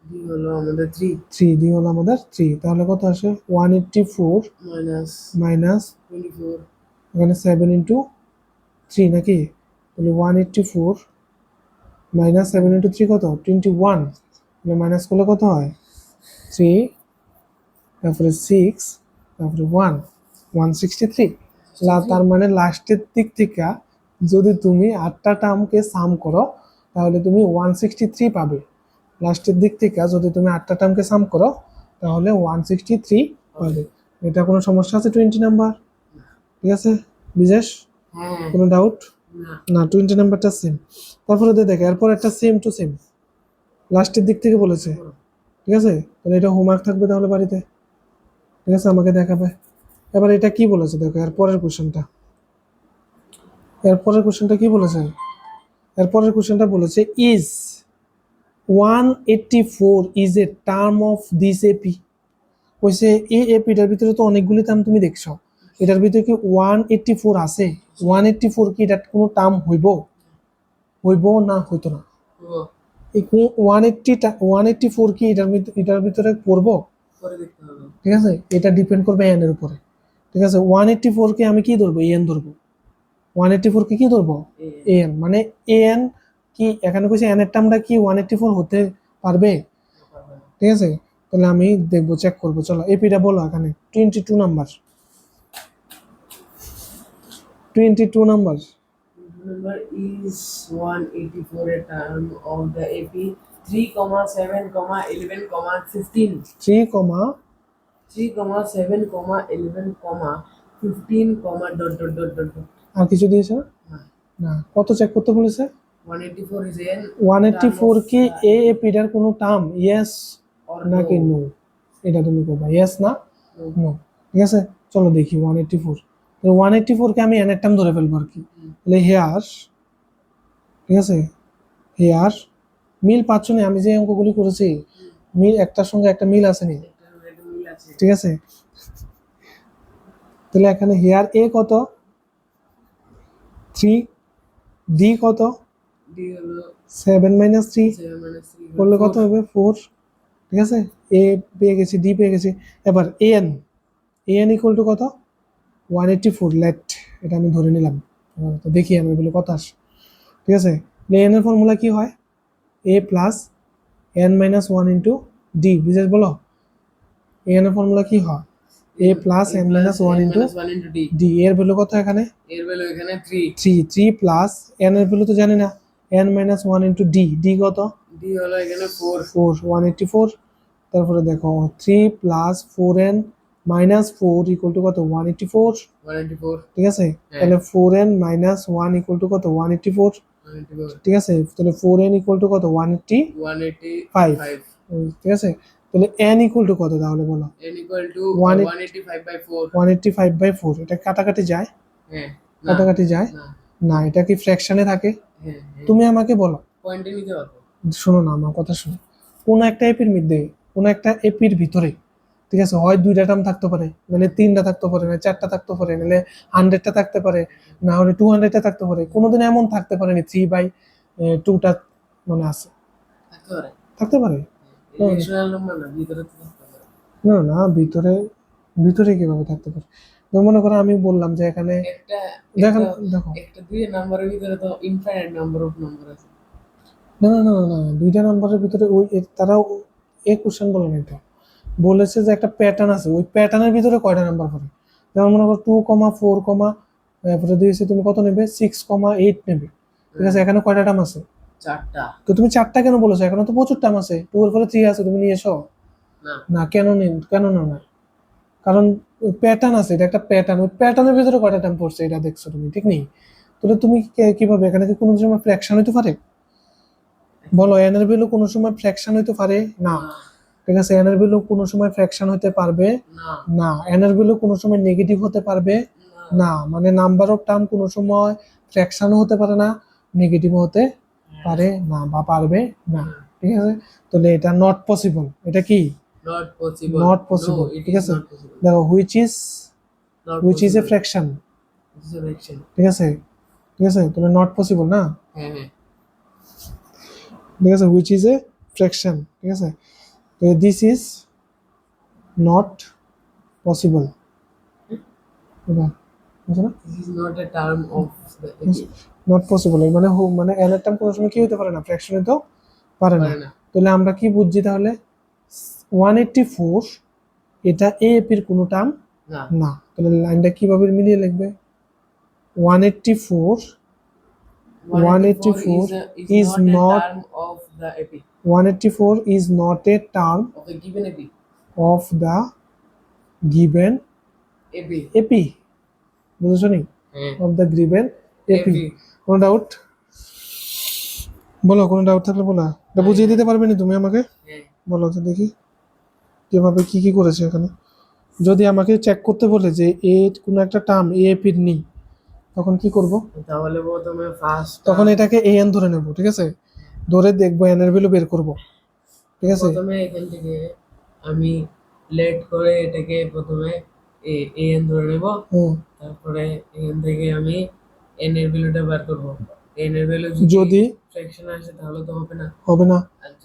d হলো আমাদের 3, ডি হলো আমাদের 3। তাহলে কত আসে? 184 minus মাইনাস 24 এখানে 7 ইন্টু 3 নাকি? তাহলে 184 মাইনাস 7 ইন্টু 3 কত? 21। তাহলে মাইনাস করলে কত হয়? 3, তারপরে 6, তারপরে 1, 163। তার মানে লাস্টের দিক থেকে যদি তুমি 8টা টার্মকে সাম করো তাহলে তুমি 163 পাবে। লাস্টের দিক থেকে যদি তুমি 8টা টার্মকে সাম করো তাহলে 163 পাবে। এটা কোনো সমস্যা আছে 20 নাম্বার? ঠিক আছে বিজেশ, হ্যাঁ কোনো ডাউট? না না, 20 নাম্বারটা সেম। তারপরে দেখ এরপর একটা সেম টু সেম লাস্টের দিক থেকে বলেছে, ঠিক আছে? তাহলে এটা হোমওয়ার্ক থাকবে তাহলে বাড়িতে, ঠিক আছে? আমাকে দেখাবে। এবার এটা কি বলেছে দেখো, এরপরের কোশ্চেনটা কি বলেছে? এরপরের কোশ্চেনটা বলেছে is 184 is a term of this AP. কইছে এই এপিটার ভিতরে তো অনেকগুলি টার্ম তুমি দেখছো, এটার ভিতরে কি 184 আছে? 184 কি এটা কোনো টার্ম হইব না হইতো না? এই 184 কি এটার ভিতরে পড়বো? পরে দেখতে হবে। ঠিক আছে, এটা ডিপেন্ড করবে এন এর উপরে। ঠিক আছে, 184 কে আমি কি ধরবো? এন ধরবো। 184 কে কি ধরবো? এন। মানে এন কি এখানে কইছে এন এর টার্মটা কি 184 হতে পারবে? ঠিক আছে, তাহলে আমি দেখবো, চেক করবো। চলো এপিটা বলো এখানে 22 number. 22 number Number is 184 a term of the AP 3, 7, 11, 15. 3, 3, 7, 11, 15, dot. আর কিছু দিয়েছে না? না। না, কত চেক করতে বলেছে? 184 is an 184 term of কি the এ এপিটার কোনো টার্ম? ইয়েস or নাকি no? নো? এটা তুমি করবা ইয়েস না No. নো। ঠিক আছে, চলো দেখি 184। 184 কে আমি এন এর টার্ম ধরে ফেলবো আর কি। তাহলে হেয়ার, ঠিক আছে, হেয়ার মিল পাচ্ছ না? আমি যে অঙ্কগুলি করেছি মিল, একটার সঙ্গে একটা মিল আছে নি? একটা মিল আছে। ঠিক আছে, তাহলে এখানে হেয়ার এ কত? 3, ডি কত? D হলো 7 মাইনাস 3 7 minus 3 করলে কত হবে? 4। ঠিক আছে, এ পেয়ে গেছি, ডি পেয়ে গেছি। এবার এন ইকুয়াল টু কত? 184। লেট এটা আমি ধরে নিলাম। তো দেখি আমি এগুলো কত আসে, ঠিক আছে। এন এর ফর্মুলা কি হয়? A plus N minus one into D, বিশেষ বলো এন এর ফর্মুলা কি হয়? A plus N minus one into D. D. এর ভ্যালু কত এখানে? এর ভ্যালু এখানে 3। থ্রি প্লাস এন এর ভ্যালু তো জানি না, N minus one into D, D কত? ডি হলো এখানে 4। 184। তারপরে দেখো 3 plus 4n minus 4 equal to কত? 184। 184। ঠিক আছে, তাহলে 4n মাইনাস 1 ইকুয়াল টু কত? 184। 184। ঠিক আছে, তাহলে 4n ইকুয়াল টু কত? 185। 185। ঠিক আছে, তাহলে n ইকুয়াল টু কত তাহলে বলো? n equal to 185/4। 185/4। এটা কাটাকাটি যায়? হ্যাঁ। না, কাটাকাটি যায় না। না, এটা কি ফ্র্যাকশনে থাকে? হ্যাঁ, হ্যাঁ। তুমি আমাকে বলো, পয়েন্টে নিতে পারবো। শোনো না আমার কথা শোনো, কোন একটা এপির মধ্যে, কোন একটা এপির ভিতরে, ঠিক আছে, হয় দুইটা টার্ম থাকতে পারে, মানে তিনটা থাকতে পারে, না চারটা থাকতে পারে, নাহলে 100টা থাকতে পারে, না হলে 200টা থাকতে পারে, কোনোদিন এমন থাকতে পারে না 3/2টা মানে আছে, থাকতে পারে। থাকতে পারে। রেশনাল নাম্বার না, ভিতরে তো থাকতে পারে। না না, ভিতরে ভিতরে কিভাবে থাকতে পারে? যেমন মনে করো আমি বললাম যে এখানে একটা দেখেন, একটা দেখো, একটা দুই নাম্বারের ভিতরে তো ইনফাইনাইট নাম্বার অফ নাম্বার আছে। না না না না, দুইটা নাম্বারের ভিতরে ওই তারা এই কোশ্চেন বলে না, এটা বলেছে যে একটা প্যাটার্ন আছে, ওই প্যাটার্নের ভিতরে কয়টা নাম্বার পড়ে। যেমন মনে করো 2,4, তারপরে দিয়েছে তুমি কত নেবে? 6,8 নেবে, ঠিক আছে, এখানে কয়টা টার্ম আছে? 4টা। তো তুমি 4টা কেন বলেছো? এখানে তো প্রচুর টার্ম আছে, 2 এর পরে 3 আছে, তুমি নিয়ে এসো। না, না, কেন নেই, কেন না না? কারণ প্যাটার্ন আছে, এটা একটা প্যাটার্ন, ওই প্যাটার্নের ভিতরে কয়টা টার্ম পড়ছে এটা দেখছো তুমি, ঠিক নেই? তাহলে তুমি কিভাবে, এখানে কি কোনো সময় ফ্র্যাকশন হইতে পারে? বলো, এন এর ভ্যালু কোনো সময় ফ্র্যাকশন হইতে পারে না, ঠিক আছে, এন এর ভ্যালু কোনো সময় ফ্র্যাকশন হতে পারবে না, না, এন এর ভ্যালু কোনো সময় নেগেটিভ হতে পারবে না, মানে নাম্বার অফ টার্ম কোনো সময় ফ্র্যাকশনও হতে পারে না, নেগেটিভও হতে পারে না বা পারবে না, ঠিক আছে। তাহলে এটা নট পসিবল, এটা কি not possible. Not possible, No, it ঠিক is আছে। not possible. দেখো which is Not A possible. Fraction, It is a fraction. ঠিক আছে, ঠিক আছে, তাহলে নট পসিবল না, হ্যাঁ, হ্যাঁ। ঠিক আছে, হুইচ ইজ এ ফ্র্যাকশন, ঠিক আছে, তো this is not possible, This is not a term of the AP. Not possible মানে মানে এন এর টার্ম কোনো সময় কি হতে পারে না? ফ্র্যাকশন হতেও পারে না। পারে না। তাহলে আমরা কি বুঝছি তাহলে? 184 এটা এ এপির কোনো টার্ম না। না, তাহলে লাইনটা কিভাবে মিলিয়ে লিখবে? 184 184 is not a term of the AP. 184 is not a term Of the given AP. of the given AP. AP, বুঝেছো নি? হ্যাঁ। Of the given AP. কোনো ডাউট? বলো, কোনো ডাউট থাকলে বলো, এটা বুঝিয়ে দিতে পারবে না তুমি আমাকে? হ্যাঁ। বলো তো দেখি কিভাবে কি কি করেছে এখানে। যদি আমাকে চেক করতে বলে যে এ কোনো একটা টার্ম এ এপির নেই, তখন কি করব? তাহলে প্রথমে ফার্স্ট তখন এটাকে এ এন ধরে নেব, ঠিক আছে, ধরে দেখবো এন এর ভ্যালু বের করব, ঠিক আছে। প্রথমে এখান থেকে আমি লেট করে এটাকে প্রথমে এন ধরে নেব, হুম, তারপরে এখান থেকে আমি এন এর ভ্যালুটা বার করব। এন এর ভ্যালু যদি ফ্র্যাকশন আসে তাহলে তো হবে না। হবে না,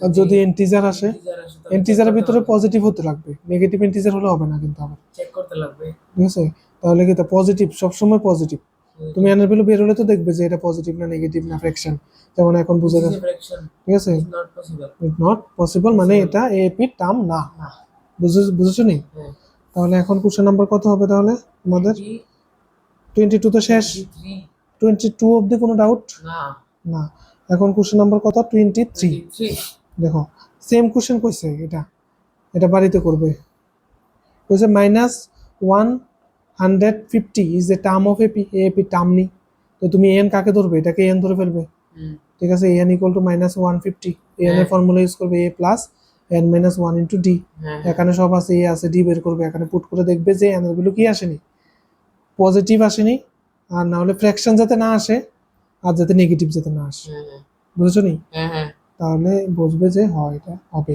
আর যদি ইন্টিজার আসে, integer আসে তাহলে ইন্টিজারের ভিতরে পজিটিভ হতে লাগবে, নেগেটিভ ইন্টিজার হলে হবে না কিন্তু আবার, চেক করতে লাগবে। ঠিক আছে। তাহলে কি তা পজিটিভ, সবসময় পজিটিভ। তুমি এন এর ভ্যালু বের হলে তো দেখবে যে এটা পজিটিভ না নেগেটিভ না ফ্র্যাকশন, যেমন এখন বুঝে গেছে, ফ্র্যাকশন ঠিক আছে। Is not possible. Not possible মানে এটা এপি টার্ম না, না। বুঝেছো নি? হ্যাঁ। তাহলে এখন কোশ্চেন নাম্বার কত হবে তাহলে আমাদের? 22 তো শেষ, 23 22 অবধি কোনো ডাউট না। না। এখন কোশ্চেন নাম্বার কত? 23। 23 দেখো সেম কোশ্চেন কইছে, এটা এটা বাড়িতে করবে, কইছে -150 is a term of AP, AP term নি, তো তুমি এন কাকে ধরবে? এটাকে এন ধরে ফেলবে, হুম। ঠিক আছে। এন ইকুয়াল টু -150, এন এর ফর্মুলা ইউজ করবে A plus N minus one into D. হ্যাঁ। এখানে সব আছে, এ আছে, ডি বের করবে, এখানে পুট করে দেখবে যে এন এর ভ্যালু কি আসেনি, পজিটিভ আসেনি, আর না হলে ফ্র্যাকশন যাতে না আসে, আর যাতে নেগেটিভ যাতে না আসে, হ্যাঁ, বুঝেছো নি? হ্যাঁ, হ্যাঁ। তাহলে বুঝবে যে হয় এটা হবে,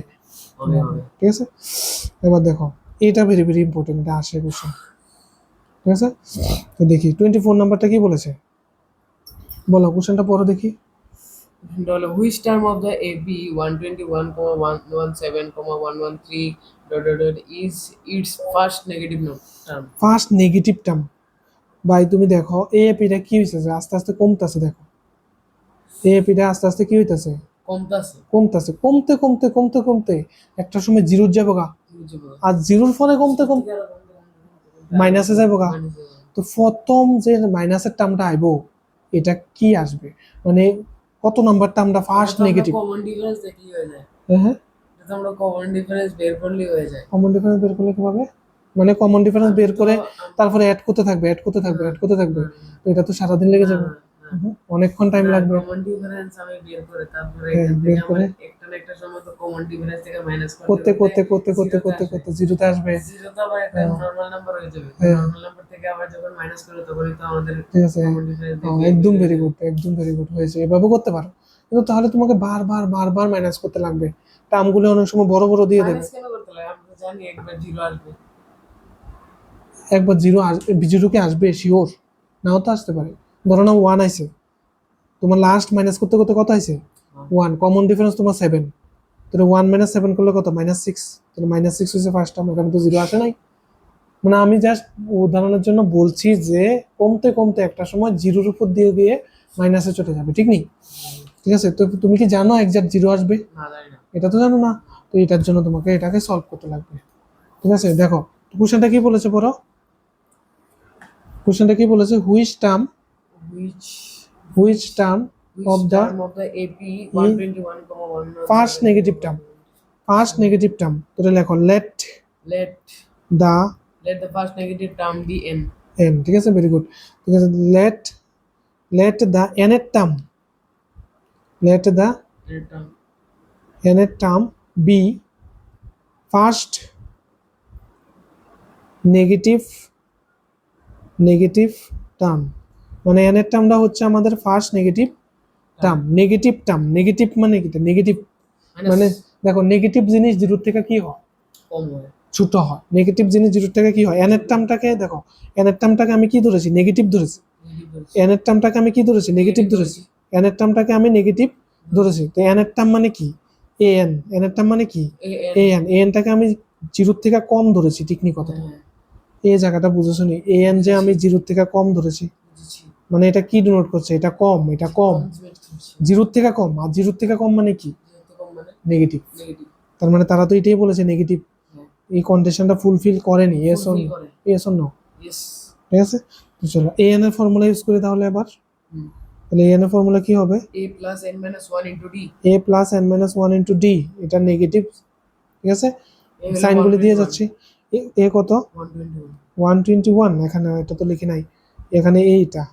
হবে, হবে। ঠিক আছে। এবার দেখো এটা ভেরি ভেরি ইম্পর্টেন্ট, এটা আসে কোশ্চেন, ঠিক আছে। তো দেখি 24 নাম্বারটা কি বলেছে, বলো কোশ্চেনটা পড়ো দেখি। Which term of the AB 121,117,113 ... is its first negative term? First negative term, ভাই তুমি দেখো এপিটা কি হয়েছে যে আস্তে আস্তে কমতেছে, দেখো এপিটা আস্তে আস্তে কি হইতেছে, কমতাছে কমতেছে, কমতে কমতে কমতে কমতে একটা সময় জিরো যাবো গা, আর জিরোর পরে কমতে কমতে মাইনাসে যাবো গা। তো প্রথম যে মাইনাসের টার্মটা আইবো এটা কি আসবে, মানে কত নাম্বার টার্মটা ফার্স্ট নেগেটিভ। কমন ডিফারেন্স দেখলি হয়ে যায়, হ্যাঁ, এটা তো আমরা কমন ডিফারেন্স বের করলেই হয়ে যায়। কমন ডিফারেন্স বের করলে কিভাবে, মানে কমন ডিফারেন্স বের করে তারপরে অ্যাড করতে থাকবে, অ্যাড করতে থাকবে, অ্যাড করতে থাকবে, তো এটা তো সারাদিন লেগে যাবে, অনেকক্ষণ টাইম লাগবে। কমন ডিফারেন্স আমি বের করে তারপরে হ্যাঁ, এখান বের থেকে করে আমার একটা না একটা সময় তো কমন ডিফারেন্স থেকে মাইনাস করতে করতে করতে করতে করতে করতে জিরোতে আসবে। জিরো তো আবার একটা নরমাল নাম্বার হয়ে যাবে, হ্যাঁ। নরমাল নাম্বার থেকে আবার যখন মাইনাস করে তখনই তো আমাদের ঠিক আছে, কমন ডিফারেন্স একদম ভেরি গুড, একদম ভেরি গুড হয়েছে, এভাবে করতে পারো। কিন্তু তাহলে তোমাকে বারবার বারবার মাইনাস করতে লাগবে, টার্মগুলো অনেক সময় বড় বড় দিয়ে দেবে। মাইনাস কেন করতে লাগে, আমরা তো জানি একবার জিরো আসবে। একবার জিরো আসবে, জিরো কি আসবে শিওর, নাও তো আসতে পারে। ধরো না ওয়ান আইছে, তোমার লাস্ট মাইনাস করতে করতে কত আইছে, ওয়ান, কমন ডিফারেন্স তোমার 7, তাহলে 1 - 7 করলে কত, -6, তাহলে -6 হয়েছে ফার্স্ট টার্ম, ওখানে তো জিরো আসে নাই। মানে আমি জাস্ট উদাহরণের জন্য বলছি যে কমতে কমতে একটা সময় জিরোর উপর দিয়ে গিয়ে মাইনাসে চলে যাবে, ঠিক নেই? ঠিক আছে, তো তুমি কি জানো একজাক্ট জিরো আসবে? না জানি না। এটা তো জানো না, তো এটার জন্য তোমাকে এটাকে সলভ করতে লাগবে। ঠিক আছে, দেখো কোশ্চেনটা কি বলেছে পড়ো, কোশ্চেনটা কি বলেছে, which term which of the term of the AP 121, first negative term, first negative term, তাহলে লেখো let let the let the first negative term be n. N, ঠিক আছে, ভেরি গুড। ঠিক আছে, লেট দা এন এর term, let the N term n এর term be first negative negative term, মানে n এর টার্মটা হচ্ছে আমাদের first negative term, negative term, negative মানে কি, নেগেটিভ মানে দেখো নেগেটিভ জিনিস জিরোর থেকে কি হয়, কম হয়, ছোট হয়, নেগেটিভ জিনিস জিরোর থেকে কি হয়, এন এর টার্মটাকে দেখো, এন এর টার্মটাকে আমি কি ধরেছি, নেগেটিভ ধরেছি, এন এর টার্মটাকে আমি কি ধরেছি, নেগেটিভ ধরেছি, এন এর টার্মটাকে আমি নেগেটিভ ধরেছি, তো এন এর টার্ম মানে কি, এ এন, এন এর টার্ম মানে কি, এ এন, এ এনটাকে আমি জিরোর থেকে কম ধরেছি, ঠিক নি কথাটা, এই জায়গাটা বুঝেছো নি, এ এন যে আমি জিরোর থেকে কম ধরেছি, মানে এটা কি ডিনোট করছে, এটা কম, এটা কম, জিরোর থেকে কম, আর জিরোর থেকে কম মানে কি, নেগেটিভ, তার মানে তারা তো এটাই বলেছে নেগেটিভ, এই কন্ডিশনটা ফুলফিল করেনি, yes or no, yes or no, ঠিক আছে। তো চলো এ এন এর ফর্মুলা ইউজ করি তাহলে এবার, তাহলে এ এন এর ফর্মুলা কি হবে, a plus n minus 1 into d, a plus n minus 1 into d, এটা নেগেটিভ, ঠিক আছে, সাইনগুলো দিয়ে যাচ্ছি, এ কত 121, এখানে এটা তো লিখি নাই, এখানে এইটা,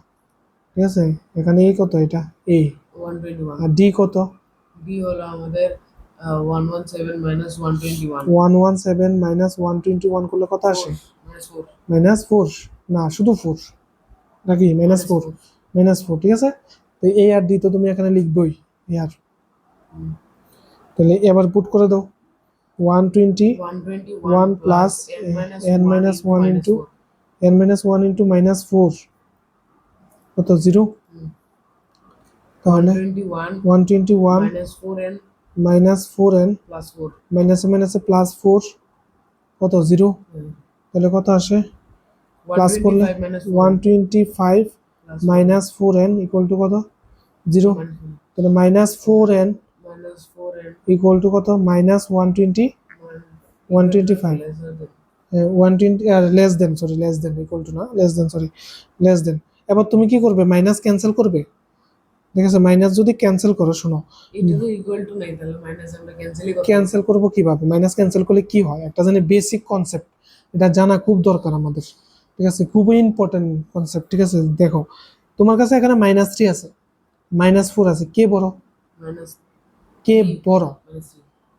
ঠিক আছে, এখানে এই কত, এটা এ, 121, আর ডি কত, d হলো আমাদের 117 minus 121, 117 minus 121 করলে কত আসে, -4, না শুধু 4 নাকি, -4, -4, ঠিক আছে। তো এ আর ডি তো তুমি এখানে লিখবই, এ আর, তাহলে এবার পুট করে দাও, 121 plus n minus 1 into n minus 1 into -4 কত, 0, তাহলে 121 minus 4n minus 4n plus 4, মাইনাসে প্লাস 4 কত, 0, তাহলে কত আসে, প্লাস করলে 125 মাইনাস 4n ইকুয়াল টু কত, 0, তাহলে -4n ইকুয়াল টু কত, -125, 120 less than, sorry less than, equal to না, less than, sorry less than. এবার তুমি কি করবে, মাইনাস ক্যান্সেল করবে, ঠিক আছে, মাইনাস যদি ক্যান্সেল করো, শোনো এটা তো ইকুয়াল টু নাই, তাহলে মাইনাস আমরা ক্যান্সেলই করব। ক্যান্সেল করবো কিভাবে, মাইনাস ক্যান্সেল করলে কি হয়, একটা জানি বেসিক কনসেপ্ট, এটা জানা খুব দরকার আমাদের, ঠিক আছে, খুবই ইম্পর্টেন্ট কনসেপ্ট, ঠিক আছে। দেখো তোমার কাছে এখানে -3 আছে, -4 আছে, কে বড়, মাইনাস কে বড়,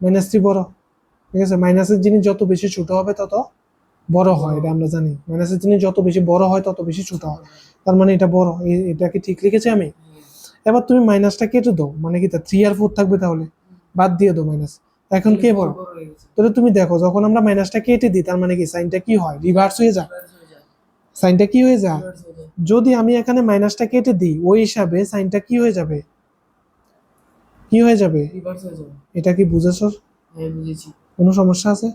-3 বড়, ঠিক আছে, মাইনাসের জিনিস যত বেশি ছোট হবে তত বড় হয়, এটা আমরা জানি, মাইনাসের জিনিস যত বেশি বড় হয় তত বেশি ছোট হয়, তার মানে এটা বড়, এটা কি ঠিক লিখেছি আমি? এবার তুমি মাইনাসটা কেটে দাও, মানে কি তা 3 আর 4 থাকবে, তাহলে বাদ দিয়ে দাও মাইনাস, এখন কে বড়, তাহলে তুমি দেখো যখন আমরা মাইনাসটা কেটে দিই তার মানে কি সাইনটা কি হয়, রিভার্স হয়ে যায়, সাইনটা কি হয়ে যায়, যদি আমি এখানে মাইনাসটা কেটে দিই ওই হিসাবে সাইনটা কি হয়ে যাবে, কি হয়ে যাবে, রিভার্স হয়ে যাবে। এটা কি বুঝেছো? হ্যাঁ বুঝেছি। কোনো সমস্যা আছে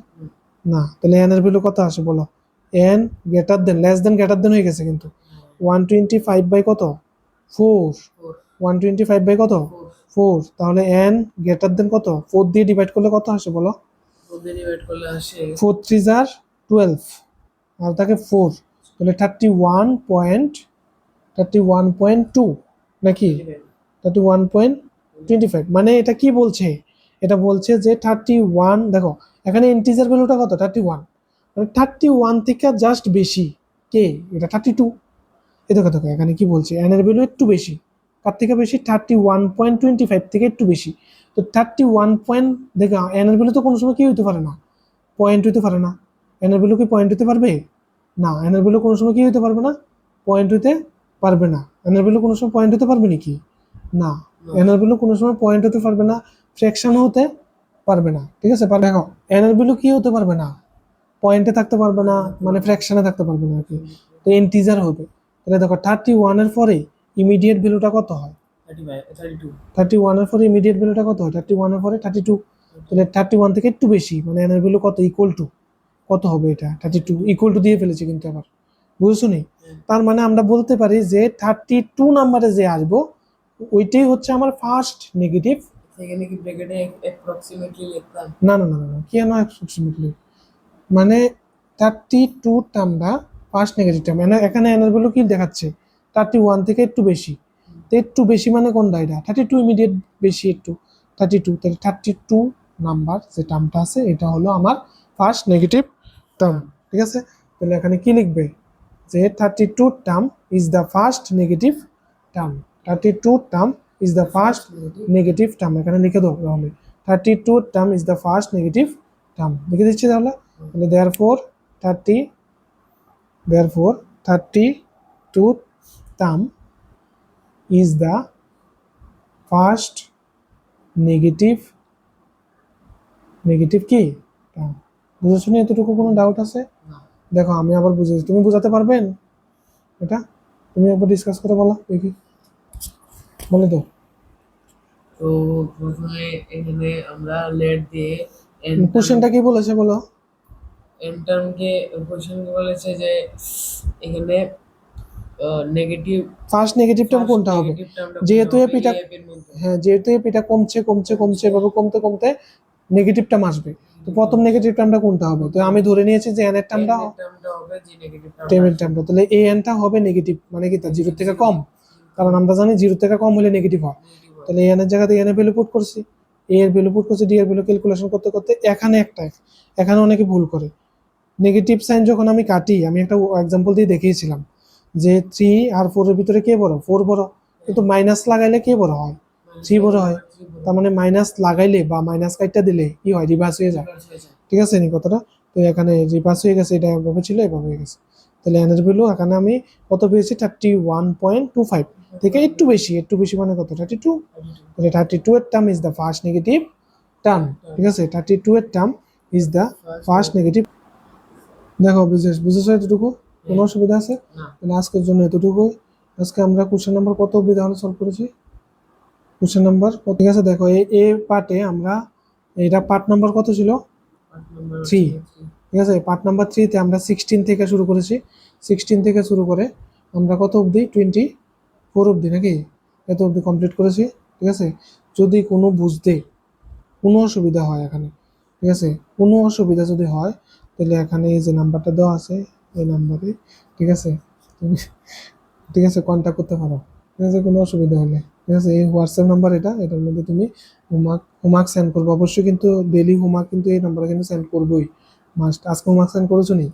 না? তাহলে এন এর ভ্যালু কত আসে বলো, N greater than, less than greater than হয়ে গেছে কিন্তু, 125 বাই কত 4, 4 125 বাই কত 4, তাহলে n গ্রেটার দেন কত 4 দিয়ে ডিভাইড করলে কত আসে বলো, 4 দিয়ে ডিভাইড করলে আসে 4 3 আর 12 আর থাকে 4, তাহলে 31.2 নাকি 31.25, মানে এটা কি বলছে, এটা বলছে যে 31, দেখো এখানে ইন্টিজার ভ্যালুটা কত 31, মানে 31 থেকে জাস্ট বেশি কে, এটা 32। এই দেখো দেখো এখানে কি বলছে, এন এর ভ্যালু একটু বেশি, কার থেকে বেশি 31.25 থেকে একটু বেশি, তো 31 পয়েন্ট, দেখো এন এর ভ্যালু তো কোনো সময় কি হইতে পারে না, পয়েন্ট হইতে পারে না, এন এর ভ্যালু কি পয়েন্ট হইতে পারবে না, এন এর ভ্যালু কোনো সময় কি হইতে পারবে না, পয়েন্ট হইতে পারবে না, এন এর ভ্যালু কোনো সময় পয়েন্ট হতে পারবে নাকি না, এন এর ভ্যালু কোনো সময় পয়েন্ট হতে পারবে না, ফ্র্যাকশন হতে পারবে না, ঠিক আছে, দেখো এন এর ভ্যালু কি হতে পারবে না, পয়েন্টে থাকতে পারবে না, মানে ফ্র্যাকশনে থাকতে পারবে না আর কি, তো ইন্টিজার হবে, তাহলে দেখো 31 এর পরে ইমিডিয়েট ভ্যালুটা কত হয় 32 31 এর পরে ইমিডিয়েট ভ্যালুটা কত হয় 31 এর পরে 32, তাহলে 31 থেকে একটু বেশি, মানে এন এর ভ্যালু কত ইকুয়াল টু কত হবে, এটা 32 ইকুয়াল টু দিয়ে ফেলেছি কিন্তু আবার, বুঝছো নি, তার মানে আমরা বলতে পারি যে 32 নাম্বারে যে আসবো ওইটাই হচ্ছে আমার ফার্স্ট নেগেটিভ, সেখানে কি ব্র্যাকেটে অ্যাপ্রক্সিমেটলি লিখতাম না না না না না, কেন অ্যাপ্রক্সিমেটলি, মানে 32 টার্মটা ফার্স্ট নেগেটিভ টার্ম, মানে এখানে এন এর ভ্যালু কি দেখাচ্ছে 31 থেকে একটু বেশি, তো একটু বেশি মানে কোনটা, এটা 32 ইমিডিয়েট বেশি একটু 32, তাহলে 32 নাম্বার যে টার্মটা আছে এটা হলো আমার ফার্স্ট নেগেটিভ টার্ম, ঠিক আছে, তাহলে এখানে কি লিখবে যে 32 term is the first negative term, 32 term is the first negative term, এখানে লিখে দাও তাহলে 32 term is the first negative term লিখে দিচ্ছি তাহলে, therefore 32 term is the first negative কি term, বুঝেছো না, এতটুকু কোনো ডাউট আছে, না দেখো আমি আবার বুঝেছি, তুমি বোঝাতে পারবেন এটা, তুমি একবার ডিসকাস করে বলো দেখি, বলে তো, তো প্রথমে এখানে আমরা লেট দিয়ে কোশ্চেনটা কি বলেছে বলো, এন টার্মকে কোশ্চেনকে বলেছে যে এখানে নেগেটিভ ফার্স্ট নেগেটিভ টার্ম কোনটা হবে, যেহেতু এপিটা, এর মধ্যে হ্যাঁ যেহেতু এপিটা কমছে কমছে কমছে এভাবে কমতে কমতে নেগেটিভ টার্ম আসবে, তো প্রথম নেগেটিভ টার্মটা কোনটা হবে, তো আমি ধরে নিয়েছি যে এন এর টার্মটা টার্মটা হবে যে নেগেটিভ টেবিল টার্মটা, তাহলে এই এনটা হবে নেগেটিভ, মানে কি তার 0 থেকে কম, কারণ আমরা জানি 0 থেকে কম হলে নেগেটিভ হয়, তাহলে এন এর জায়গাতে এন এর ভ্যালু পুট করছি, এ এর ভ্যালু পুট করছি, ডি এর ভ্যালু ক্যালকুলেশন করতে করতে এখানে একটা, এখানে অনেকে ভুল করে, নেগেটিভ সাইন যখন আমি কাটি, আমি একটা এক্সাম্পল দিয়ে দেখিয়েছিলাম যে 3 আর 4 এর ভিতরে কে বড় 4 বড়, কিন্তু মাইনাস লাগাইলে কে বড় হয় 3 বড় হয়, তার মানে মাইনাস লাগাইলে বা মাইনাস কাটটা দিলে কি হয় রিভার্স হয়ে যায়, ঠিক আছে নি কথাটা, তো এখানে রিভার্স হয়ে গেছে, এটা এভাবে ছিল এভাবে হয়ে গেছে, তাহলে এন এর ভ্যালু এখানে আমি কত পেয়েছি 31.25 থেকে একটু বেশি মানে কত 32, তাহলে 32 এর term is the first negative term, ঠিক আছে 32 এর term is the first negative, দেখো বুঝেছো এতটুকু, কোনো অসুবিধা আছে, না তাহলে আজকের জন্য এতটুকু, আজকে আমরা কোশ্চেন নাম্বার কত অবধি তাহলে সলভ করেছি, কোশ্চেন নাম্বার, ঠিক আছে, দেখো এই পার্টে আমরা, এটা পার্ট নাম্বার কত ছিল পার্ট নাম্বার 3, ঠিক আছে, পার্ট নাম্বার 3 তে আমরা 16 থেকে শুরু করেছি, 16 থেকে শুরু করে আমরা কত অবধি 24 অবধি নাকি, এত অবধি কমপ্লিট করেছি, ঠিক আছে, যদি কোনো বুঝতে কোনো অসুবিধা হয় এখানে, ঠিক আছে, কোনো অসুবিধা যদি হয় তাহলে এখানে এই যে নাম্বারটা দেওয়া আছে এই নাম্বারে, ঠিক আছে, তুমি ঠিক আছে কন্ট্যাক্ট করতে পারো, ঠিক আছে, কোনো অসুবিধা হলে, ঠিক আছে, এই হোয়াটসঅ্যাপ নাম্বার এটা, এটার মধ্যে তুমি হোমওয়ার্ক সেন্ড করবো, অবশ্যই কিন্তু ডেলি হোমওয়ার্ক কিন্তু এই নাম্বারে কিন্তু সেন্ড করবোই, মাস্ট, আজকে হোমওয়ার্ক সেন্ড করেছো নি,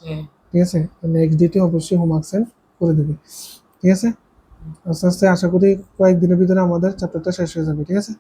হ্যাঁ ঠিক আছে, নেক্সট ডেটে অবশ্যই হোমওয়ার্ক সেন্ড করে দেবে, ঠিক আছে, আস্তে আস্তে আশা করি কয়েকদিনের ভিতরে আমাদের চ্যাপ্টারটা শেষ হয়ে যাবে, ঠিক আছে।